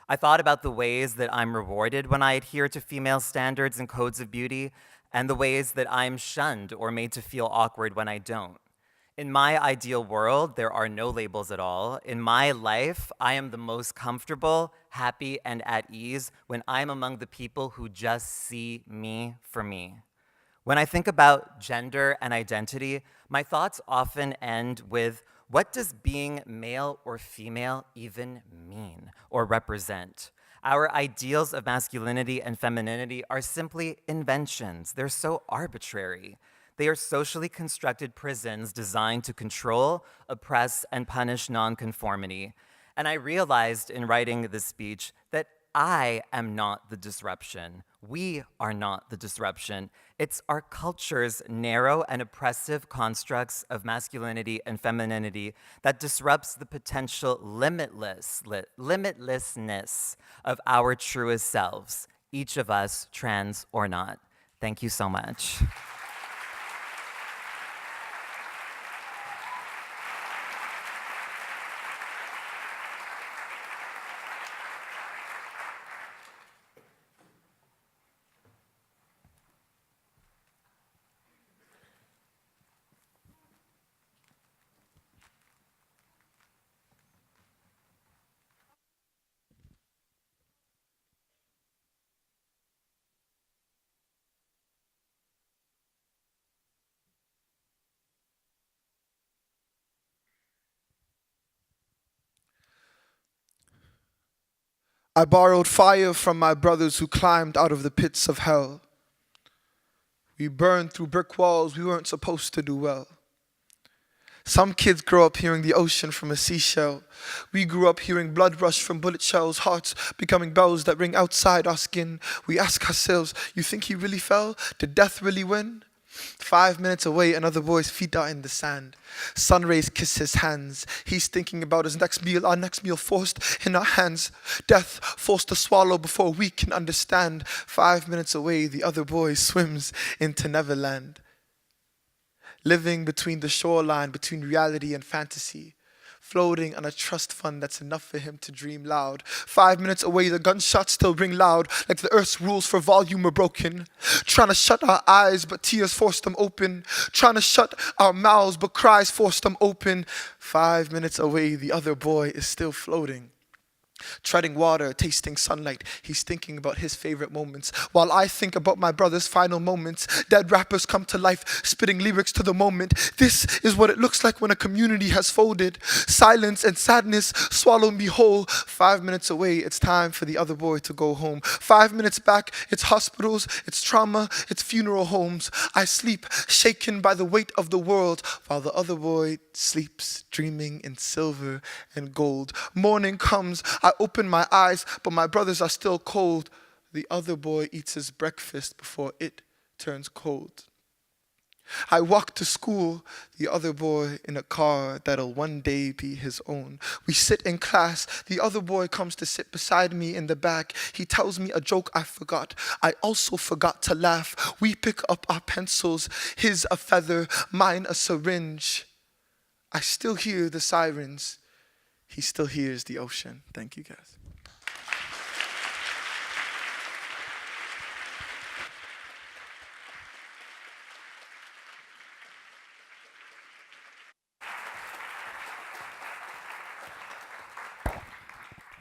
I thought about the ways that I'm rewarded when I adhere to female standards and codes of beauty, and the ways that I'm shunned or made to feel awkward when I don't. In my ideal world, there are no labels at all. In my life, I am the most comfortable, happy, and at ease when I'm among the people who just see me for me. When I think about gender and identity, my thoughts often end with, what does being male or female even mean or represent? Our ideals of masculinity and femininity are simply inventions. They're so arbitrary. They are socially constructed prisons designed to control, oppress, and punish nonconformity. And I realized in writing this speech that I am not the disruption. We are not the disruption. It's our culture's narrow and oppressive constructs of masculinity and femininity that disrupts the potential limitlessness of our truest selves, each of us, trans or not. Thank you so much. I borrowed fire from my brothers who climbed out of the pits of hell. We burned through brick walls we weren't supposed to do well. Some kids grow up hearing the ocean from a seashell. We grew up hearing blood rush from bullet shells, hearts becoming bells that ring outside our skin. We ask ourselves, you think he really fell? Did death really win? 5 minutes away, another boy's feet are in the sand. Sun rays kiss his hands. He's thinking about his next meal, our next meal forced in our hands. Death forced to swallow before we can understand. 5 minutes away, the other boy swims into Neverland. Living between the shoreline, between reality and fantasy. Floating on a trust fund that's enough for him to dream loud. 5 minutes away, the gunshots still ring loud, like the earth's rules for volume were broken. Trying to shut our eyes, but tears forced them open. Trying to shut our mouths, but cries forced them open. 5 minutes away, the other boy is still floating. Treading water, tasting sunlight, he's thinking about his favorite moments. While I think about my brother's final moments, dead rappers come to life, spitting lyrics to the moment. This is what it looks like when a community has folded. Silence and sadness swallow me whole. 5 minutes away, it's time for the other boy to go home. 5 minutes back, it's hospitals, it's trauma, it's funeral homes. I sleep, shaken by the weight of the world, while the other boy sleeps, dreaming in silver and gold. Morning comes, I open my eyes, but my brothers are still cold. The other boy eats his breakfast before it turns cold. I walk to school, the other boy in a car that'll one day be his own. We sit in class, the other boy comes to sit beside me in the back. He tells me a joke I forgot. I also forgot to laugh. We pick up our pencils, his a feather, mine a syringe. I still hear the sirens. He still hears the ocean. Thank you, guys.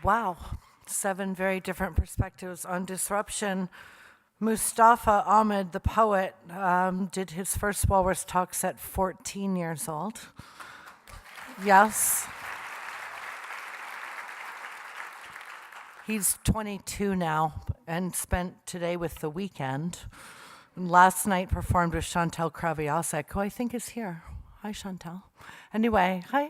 Wow, 7 very different perspectives on disruption. Mustafa Ahmed, the poet, did his first Walrus Talks at 14 years old. Yes. He's 22 now and spent today with The Weeknd. Last night performed with Chantal Kraviasek, who I think is here. Hi, Chantal. Anyway, hi.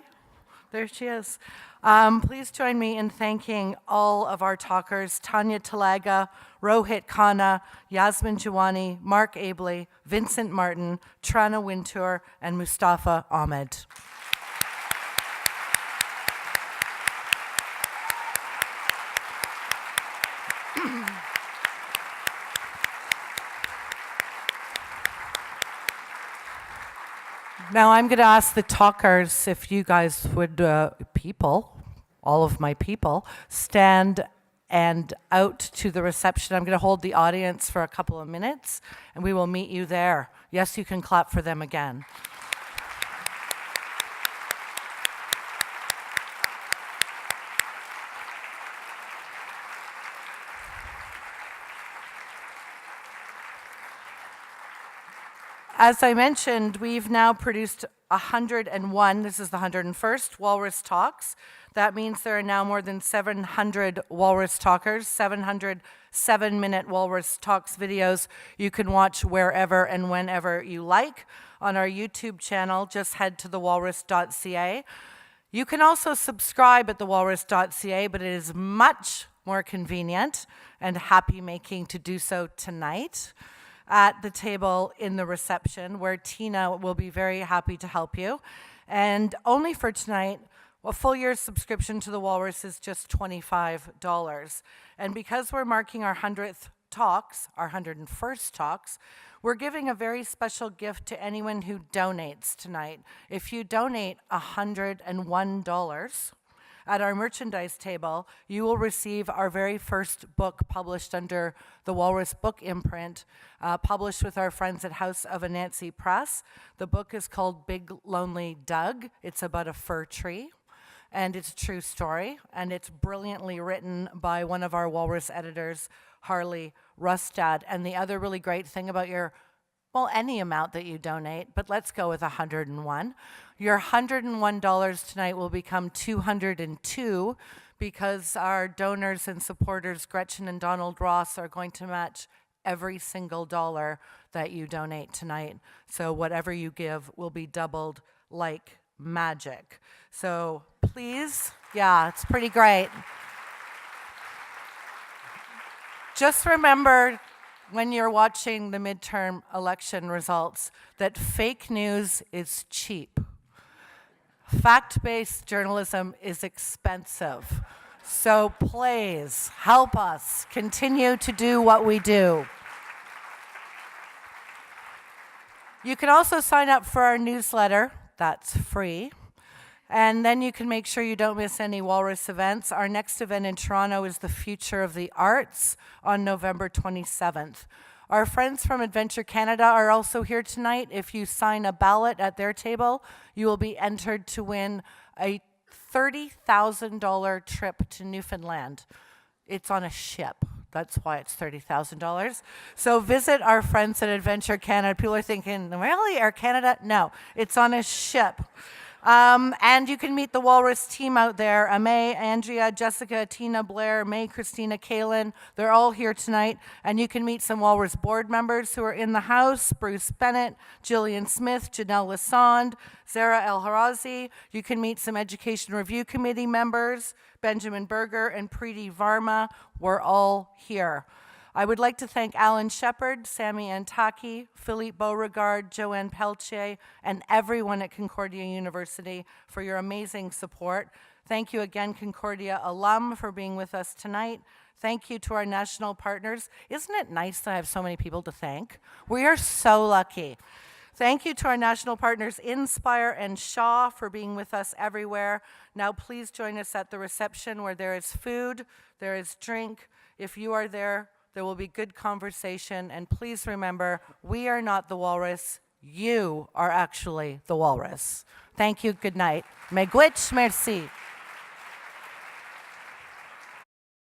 There she is. Please join me in thanking all of our talkers, Tania Talaga, Rohit Khanna, Yazmin Giovanni, Mark Abley, Vincent Martin, Tania Walrus, and Mustafa Ahmed. Now I'm going to ask the talkers if you guys would, all of my people, stand and out to the reception. I'm going to hold the audience for a couple of minutes, and we will meet you there. Yes, you can clap for them again. As I mentioned, we've now produced 101, this is the 101st, Walrus Talks. That means there are now more than 700 Walrus Talkers, 700 7-minute Walrus Talks videos you can watch wherever and whenever you like. On our YouTube channel, just head to thewalrus.ca. You can also subscribe at thewalrus.ca, but it is much more convenient and happy-making to do so tonight at the table in the reception, where Tina will be very happy to help you. And only for tonight, a full year's subscription to the Walrus is just $25. And because we're marking our 100th talks, our 101st talks, we're giving a very special gift to anyone who donates tonight. If you donate $101 at our merchandise table, you will receive our very first book published under the Walrus book imprint, published with our friends at House of Anansi Press. The book is called Big Lonely Doug. It's about a fir tree, and it's a true story, and it's brilliantly written by one of our Walrus editors, Harley Rustad. And the other really great thing about any amount that you donate, but let's go with 101. Your $101 tonight will become $202 because our donors and supporters, Gretchen and Donald Ross, are going to match every single dollar that you donate tonight. So whatever you give will be doubled like magic. So please, yeah, it's pretty great. Just remember, when you're watching the midterm election results, that fake news is cheap. Fact-based journalism is expensive. So please help us continue to do what we do. You can also sign up for our newsletter. That's free. And then you can make sure you don't miss any Walrus events. Our next event in Toronto is the Future of the Arts on November 27th. Our friends from Adventure Canada are also here tonight. If you sign a ballot at their table, you will be entered to win a $30,000 trip to Newfoundland. It's on a ship. That's why it's $30,000. So visit our friends at Adventure Canada. People are thinking, really, Air Canada? No, it's on a ship. And you can meet the Walrus team out there. May, Andrea, Jessica, Tina, Blair, May, Christina, Kaylin. They're all here tonight. And you can meet some Walrus board members who are in the house. Bruce Bennett, Jillian Smith, Janelle Lassonde, Zara El-Harazi. You can meet some Education Review Committee members, Benjamin Berger and Preeti Varma. We're all here. I would like to thank Alan Shepard, Sammy Antaki, Philippe Beauregard, Joanne Peltier, and everyone at Concordia University for your amazing support. Thank you again, Concordia alum, for being with us tonight. Thank you to our national partners. Isn't it nice that I have so many people to thank? We are so lucky. Thank you to our national partners, Inspire and Shaw, for being with us everywhere. Now please join us at the reception where there is food, there is drink. If you are there will be good conversation, and please remember, we are not the Walrus. You are actually the Walrus. Thank you. Good night. Megwitch, merci.